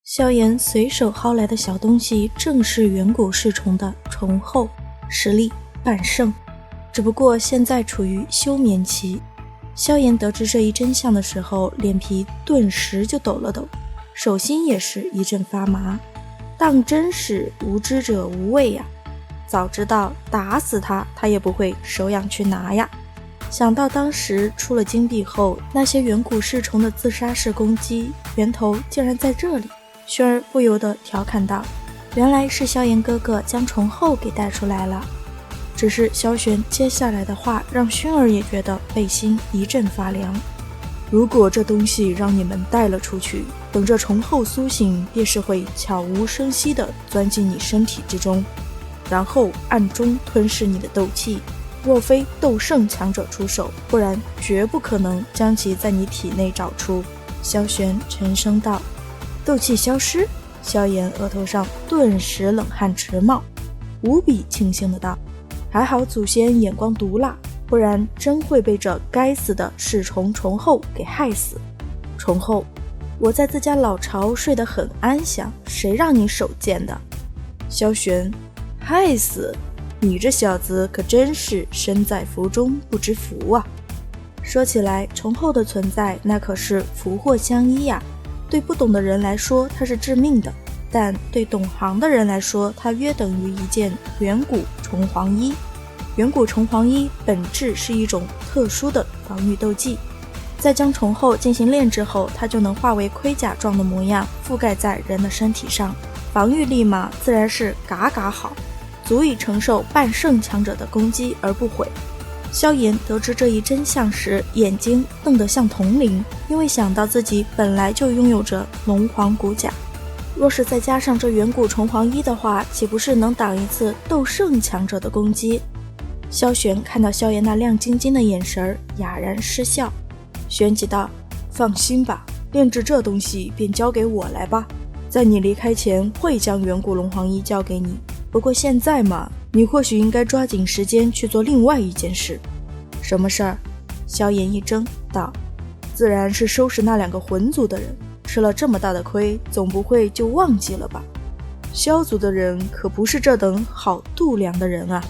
萧炎随手薅来的小东西正是远古噬虫的虫后，实力半圣，只不过现在处于休眠期。萧炎得知这一真相的时候，脸皮顿时就抖了抖，手心也是一阵发麻。当真是无知者无畏呀，早知道打死他也不会手痒去拿呀。想到当时出了金币后，那些远古噬虫的自杀式攻击源头竟然在这里，薰儿不由得调侃道，原来是萧炎哥哥将虫后给带出来了。只是萧玄接下来的话让薰儿也觉得背心一阵发凉。如果这东西让你们带了出去，等着虫后苏醒，便是会悄无声息地钻进你身体之中，然后暗中吞噬你的斗气，若非斗圣强者出手，不然绝不可能将其在你体内找出。萧玄沉声道。斗气消失？萧炎额头上顿时冷汗直冒，无比庆幸的道，还好祖先眼光毒辣，不然真会被这该死的噬虫虫后给害死。虫后，我在自家老巢睡得很安详，谁让你手贱的？萧玄，害死？你这小子可真是身在福中不知福啊。说起来，虫后的存在那可是福祸相依呀。对不懂的人来说它是致命的，但对懂行的人来说，它约等于一件远古虫皇衣。远古虫皇衣本质是一种特殊的防御斗技，在将虫后进行炼制后，它就能化为盔甲状的模样，覆盖在人的身体上，防御力嘛自然是嘎嘎好，足以承受半圣强者的攻击而不毁。萧炎得知这一真相时，眼睛瞪得像铜铃，因为想到自己本来就拥有着龙皇骨甲，若是再加上这远古虫皇衣的话，岂不是能挡一次斗圣强者的攻击？萧玄看到萧炎那亮晶晶的眼神，哑然失笑。旋即道，放心吧，炼制这东西便交给我来吧，在你离开前会将远古龙皇衣交给你，不过现在嘛，你或许应该抓紧时间去做另外一件事。什么事儿？萧炎一怔道，自然是收拾那2个魂族的人，吃了这么大的亏，总不会就忘记了吧？萧族的人可不是这等好度量的人啊。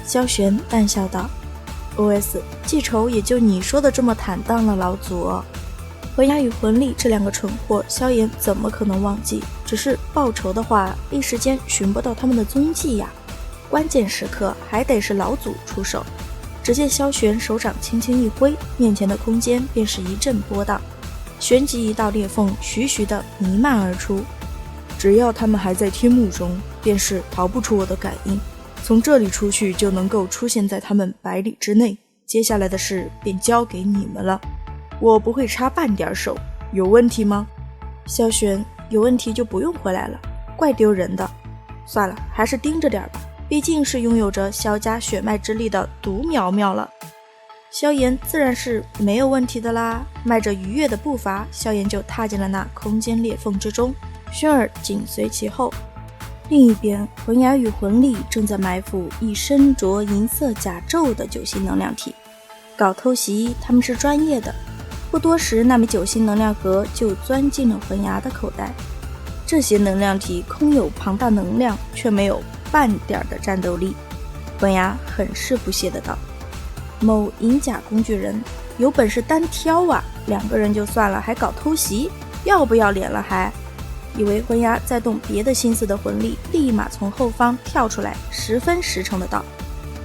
萧玄淡笑道， OS 记仇也就你说的这么坦荡了，老祖。魂牙与魂力这2个蠢货，萧炎怎么可能忘记？只是报仇的话，一时间寻不到他们的踪迹呀。关键时刻还得是老祖出手。只见萧玄手掌轻轻一挥，面前的空间便是一阵波荡，旋即一道裂缝徐徐地弥漫而出。只要他们还在天幕中，便是逃不出我的感应，从这里出去就能够出现在他们100里之内，接下来的事便交给你们了，我不会插半点手，有问题吗？萧玄，有问题就不用回来了，怪丢人的。算了，还是盯着点吧，毕竟是拥有着萧家血脉之力的独苗苗了。萧炎自然是没有问题的啦，迈着愉悦的步伐，萧炎就踏进了那空间裂缝之中，薰儿紧随其后。另一边，魂牙与魂力正在埋伏一身着银色甲胄的9星能量体，搞偷袭他们是专业的。不多时，那枚9星能量核就钻进了魂牙的口袋。这些能量体空有庞大能量，却没有半点的战斗力。魂牙很是不屑的道，某银甲工具人有本事单挑啊，2个人就算了，还搞偷袭，要不要脸了还？以为魂牙在动别的心思的魂力立马从后方跳出来，十分实诚的道，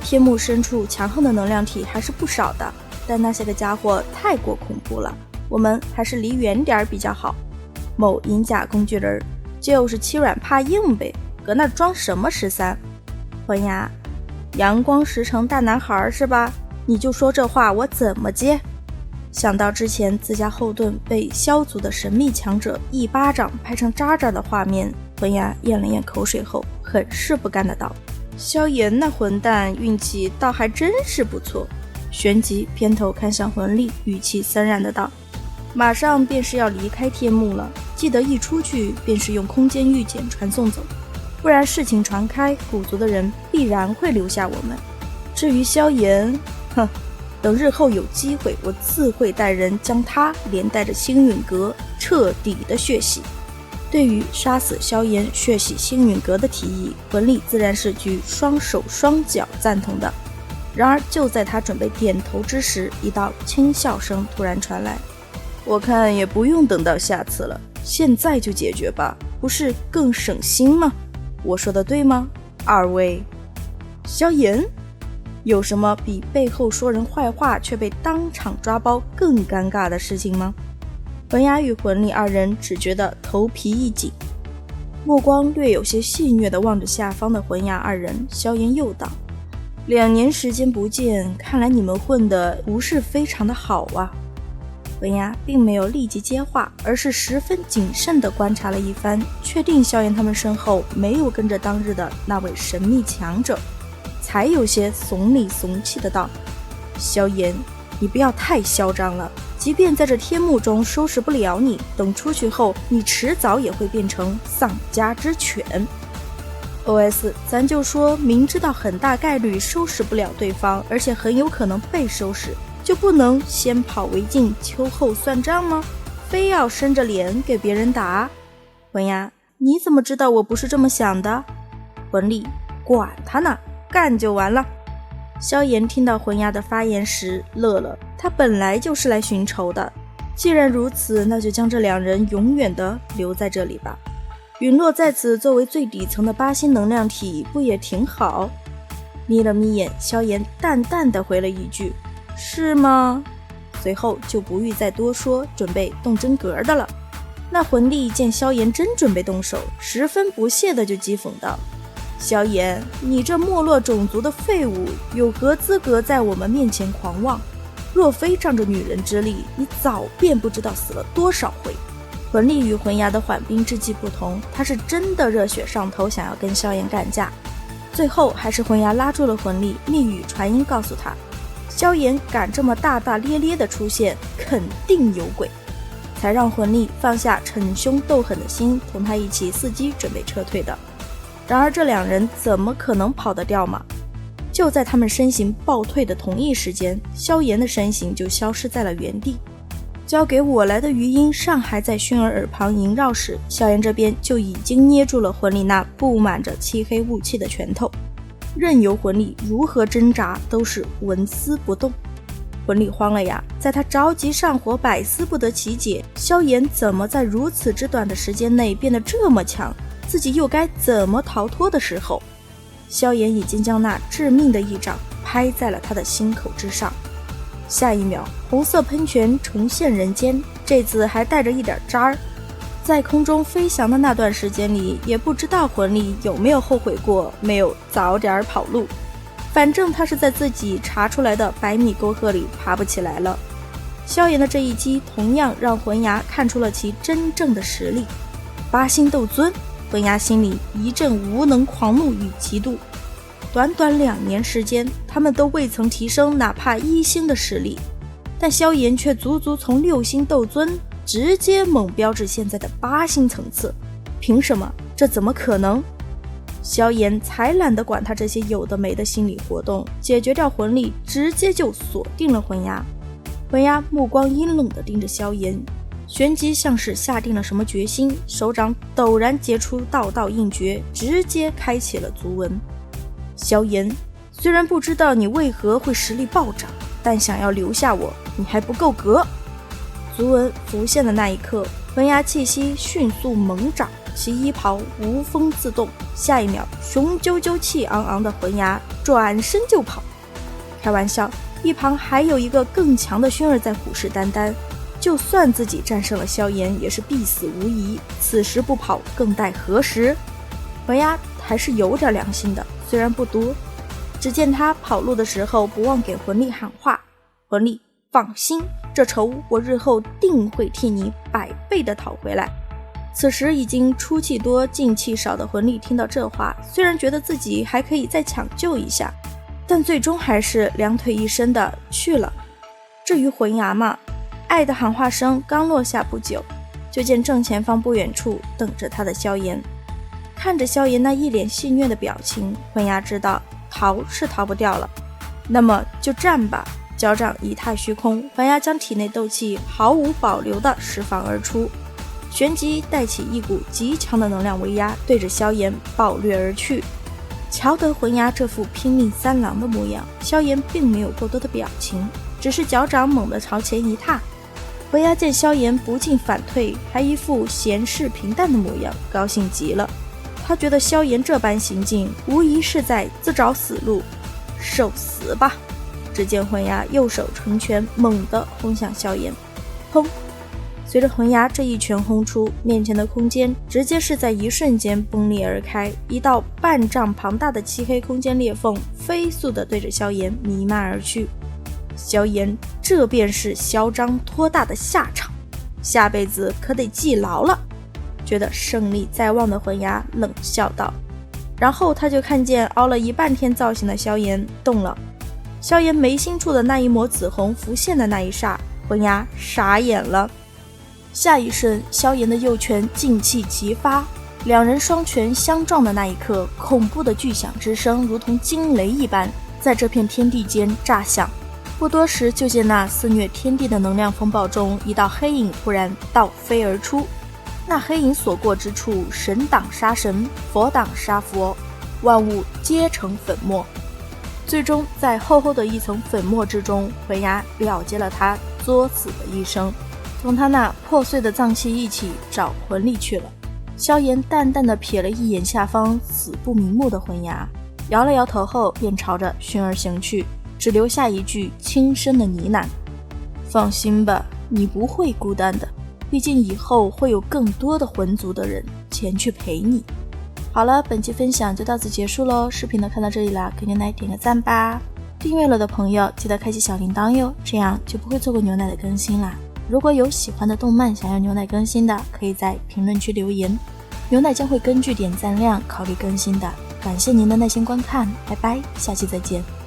天幕深处强横的能量体还是不少的，但那些个家伙太过恐怖了，我们还是离远点比较好。某银甲工具人就是欺软怕硬呗，搁那装什么13？魂牙，阳光石城大男孩是吧？你就说这话我怎么接？想到之前自家后盾被萧族的神秘强者一巴掌拍成渣渣的画面，魂牙咽了咽口水后很是不甘的道，萧炎那混蛋运气倒还真是不错。旋即偏头看向魂力，语气森然的道，马上便是要离开天幕了，记得一出去便是用空间御简传送走，不然事情传开，古族的人必然会留下我们。至于萧炎，哼，等日后有机会，我自会带人将他连带着星陨阁彻底的血洗。对于杀死萧炎血洗星陨阁的提议，魂力自然是举双手双脚赞同的。然而就在他准备点头之时，一道轻笑声突然传来，我看也不用等到下次了，现在就解决吧，不是更省心吗？我说的对吗，二位？萧炎，有什么比背后说人坏话却被当场抓包更尴尬的事情吗？魂牙与魂力二人只觉得头皮一紧，目光略有些戏谑地望着下方的魂牙二人。萧炎又道，2年时间不见，看来你们混得不是非常的好啊。魂牙并没有立即接话，而是十分谨慎地观察了一番，确定萧炎他们身后没有跟着当日的那位神秘强者，才有些怂里怂气的道，萧炎，你不要太嚣张了，即便在这天幕中收拾不了你，等出去后你迟早也会变成丧家之犬。OS 咱就说明知道很大概率收拾不了对方，而且很有可能被收拾，就不能先跑为敬，秋后算账吗？非要伸着脸给别人打？魂牙，你怎么知道我不是这么想的？魂力，管他呢，干就完了。萧炎听到魂牙的发言时乐了，他本来就是来寻仇的，既然如此，那就将这2人永远的留在这里吧。陨落在此作为最底层的8星能量体，不也挺好？眯了眯眼，萧炎淡淡的回了一句，是吗？随后就不欲再多说，准备动真格的了。那魂力见萧炎真准备动手，十分不屑的就讥讽道，萧炎，你这没落种族的废物，有何资格在我们面前狂妄？若非仗着女人之力，你早便不知道死了多少回。魂力与魂牙的缓兵之计不同，他是真的热血上头，想要跟萧炎干架。最后还是魂牙拉住了魂力，密语传音告诉他，萧炎敢这么大大咧咧的出现，肯定有鬼，才让魂力放下逞凶斗狠的心，同他一起伺机准备撤退的。然而这2人怎么可能跑得掉嘛？就在他们身形暴退的同一时间，萧炎的身形就消失在了原地。交给我来的余音尚还在薰儿耳旁萦绕时，萧炎这边就已经捏住了魂力那布满着漆黑雾气的拳头，任由魂力如何挣扎都是纹丝不动。魂力慌了呀，在他着急上火百思不得其解，萧炎怎么在如此之短的时间内变得这么强，自己又该怎么逃脱的时候，萧炎已经将那致命的一掌拍在了他的心口之上。下一秒，红色喷泉重现人间，这次还带着一点渣儿。在空中飞翔的那段时间里，也不知道魂力有没有后悔过没有早点跑路，反正他是在自己查出来的100米沟壑里爬不起来了。萧炎的这一击同样让魂牙看出了其真正的实力。8星斗尊，魂牙心里一阵无能狂怒与嫉妒。短短2年时间，他们都未曾提升哪怕1星的实力，但萧炎却足足从6星斗尊直接猛飙至现在的8星层次，凭什么？这怎么可能？萧炎才懒得管他这些有的没的心理活动，解决掉魂力，直接就锁定了魂牙。魂牙目光阴冷地盯着萧炎，旋即像是下定了什么决心，手掌陡然结出道道印诀，直接开启了足纹。萧炎，虽然不知道你为何会实力暴涨，但想要留下我，你还不够格。足纹浮现的那一刻，魂牙气息迅速猛涨，其衣袍无风自动，下一秒，雄赳赳气昂昂的魂牙转身就跑。开玩笑，一旁还有一个更强的薰儿在虎视眈眈，就算自己战胜了萧炎，也是必死无疑，此时不跑更待何时？魂牙还是有点良心的，虽然不多。只见他跑路的时候不忘给魂力喊话，魂力放心，这仇我日后定会替你100倍的讨回来。此时已经出气多进气少的魂力听到这话，虽然觉得自己还可以再抢救一下，但最终还是2腿一伸的去了。至于魂牙嘛，爱的喊话声刚落下不久，就见正前方不远处等着他的萧炎。看着萧炎那一脸戏谑的表情，魂牙知道逃是逃不掉了，那么就战吧。脚掌一踏虚空，魂牙将体内斗气毫无保留地释放而出。旋即带起一股极强的能量威压，对着萧炎暴掠而去。瞧得魂牙这副拼命三郎的模样，萧炎并没有过多的表情，只是脚掌猛地朝前一踏。魂牙见萧炎不进反退，还一副闲适平淡的模样，高兴极了。他觉得萧炎这般行径无疑是在自找死路，受死吧！只见魂牙右手成拳，猛地轰向萧炎，砰！随着魂牙这一拳轰出，面前的空间直接是在一瞬间崩裂而开，一道半丈庞大的漆黑空间裂缝飞速地对着萧炎弥漫而去。萧炎，这便是嚣张托大的下场，下辈子可得记牢了。觉得胜利在望的魂牙冷笑道，然后他就看见熬了一半天造型的萧炎动了。萧炎眉心处的那一抹紫红浮现的那一刹，魂牙傻眼了。下一瞬，萧炎的右拳劲气齐发，两人双拳相撞的那一刻，恐怖的巨响之声如同惊雷一般在这片天地间炸响。不多时，就见那肆虐天地的能量风暴中，一道黑影突然倒飞而出。那黑影所过之处，神挡杀神，佛挡杀佛，万物皆成粉末。最终在厚厚的一层粉末之中，魂牙了结了他作死的一生，同他那破碎的脏器一起找魂力去了。萧炎淡淡的瞥了一眼下方死不瞑目的魂牙，摇了摇头后便朝着熏儿行去，只留下一句轻声的呢喃：放心吧，你不会孤单的，毕竟以后会有更多的魂族的人前去陪你。好了，本期分享就到此结束咯，视频呢看到这里啦，给牛奶点个赞吧。订阅了的朋友记得开启小铃铛哟，这样就不会错过牛奶的更新啦。如果有喜欢的动漫想要牛奶更新的，可以在评论区留言，牛奶将会根据点赞量考虑更新的。感谢您的耐心观看，拜拜，下期再见。